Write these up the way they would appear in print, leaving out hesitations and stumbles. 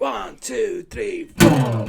1, 2, 3, 4.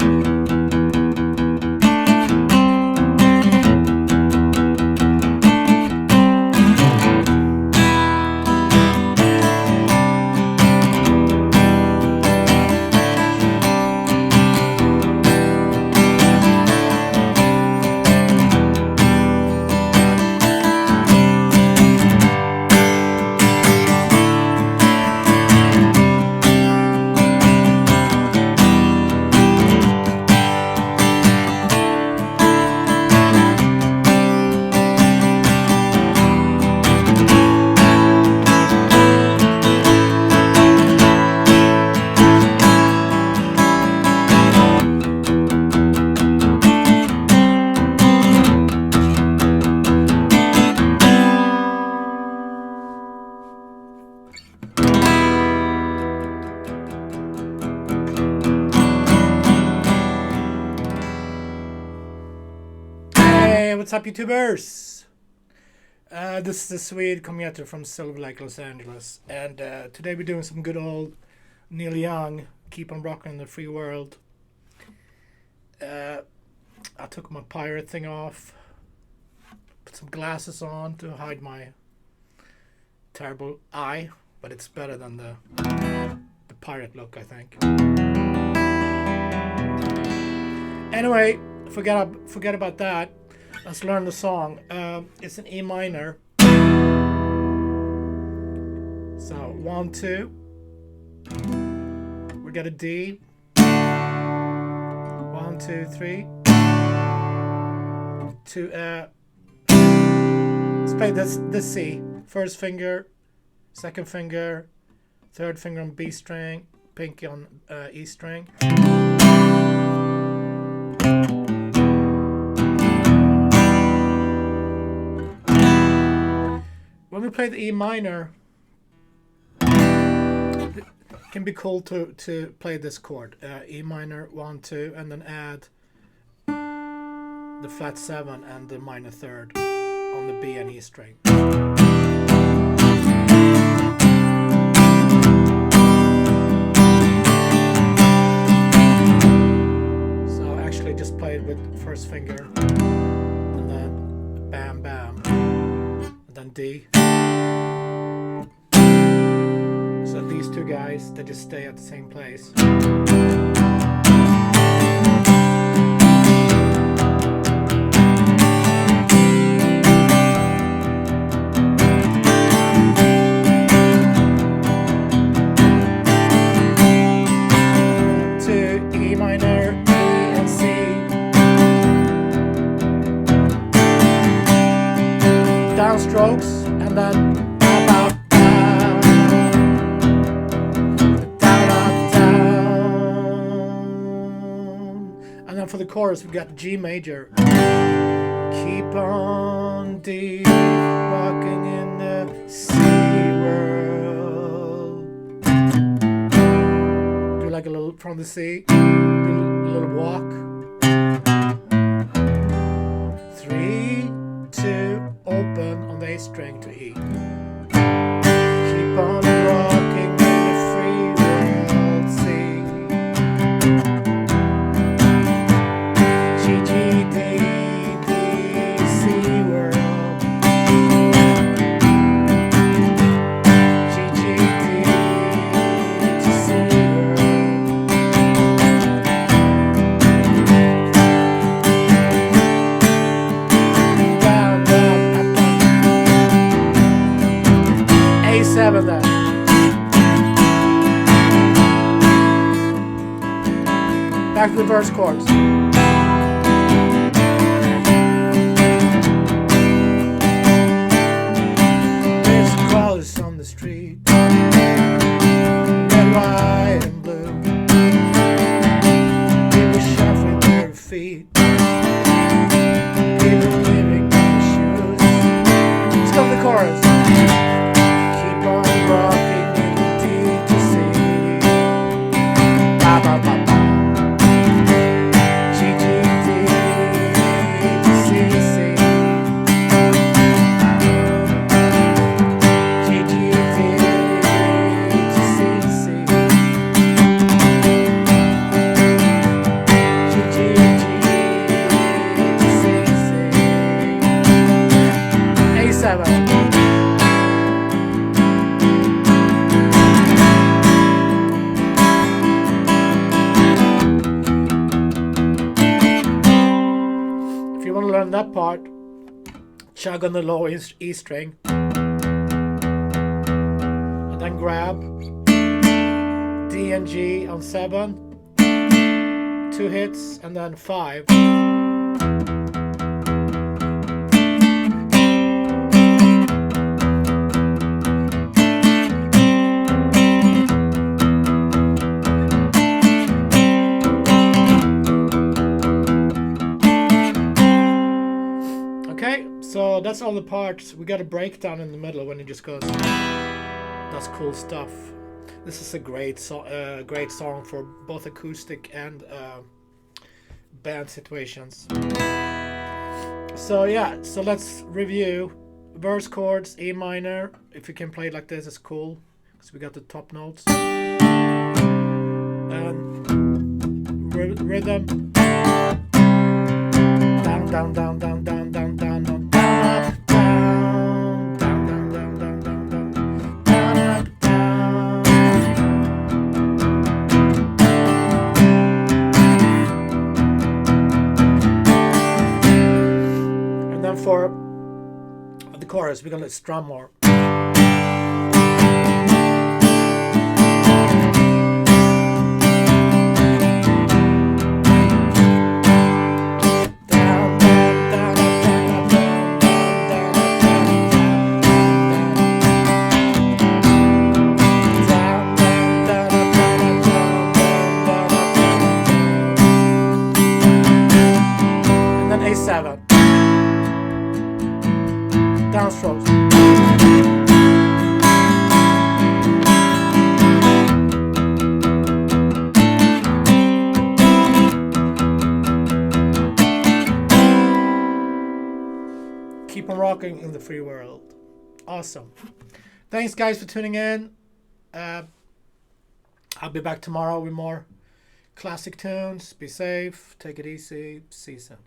What's up, YouTubers? This is the Swede Pyotr from Silver Lake, Los Angeles, and today we're doing some good old Neil Young, Keep on Rocking the Free World. I took my pirate thing off, put some glasses on to hide my terrible eye, but it's better than the pirate look, I think. Anyway, forget about that. Let's learn the song. It's in E minor. So 1, 2. We got a D. 1, 2, 3. Let's play this C. First finger, second finger, third finger on B string, pinky on E string. When we play the E minor, it can be cool to play this chord, E minor, 1, 2, and then add the flat 7 and the minor third on the B and E string. So actually just play it with first finger, and then bam bam, and then D. So these two guys, they just stay at the same place. To E minor, E and C. Downstrokes, and then for the chorus, we got G major. Keep on D, walking in the sea world. Do like a little from the C, do a little walk. 3, 2, open on the A string to E. Keep on rocking in the free world, C. A7 then. Back to the verse chords. There's crawlers on the street, red, white, and blue. People shuffling their feet, people living in shoes. Let's go to the chorus. Rocking in the D to C. Ba ba ba ba. G G D to C C. G G D to C C. on that part, chug on the low E string, and then grab D and G on 7, 2 hits, and then 5. So that's all the parts. We got a breakdown in the middle when it just goes. That's cool stuff. This is a great song for both acoustic and band situations. So yeah, so let's review. Verse chords, E minor. If you can play it like this, it's cool because we got the top notes. And rhythm. Down, down, down, down, down, down, down, down. For the chorus, we're gonna strum more. And then A7. Downstrokes. Keep on rocking in the free world. Awesome. Thanks guys for tuning in. I'll be back tomorrow with more classic tunes. Be safe. Take it easy. See you soon.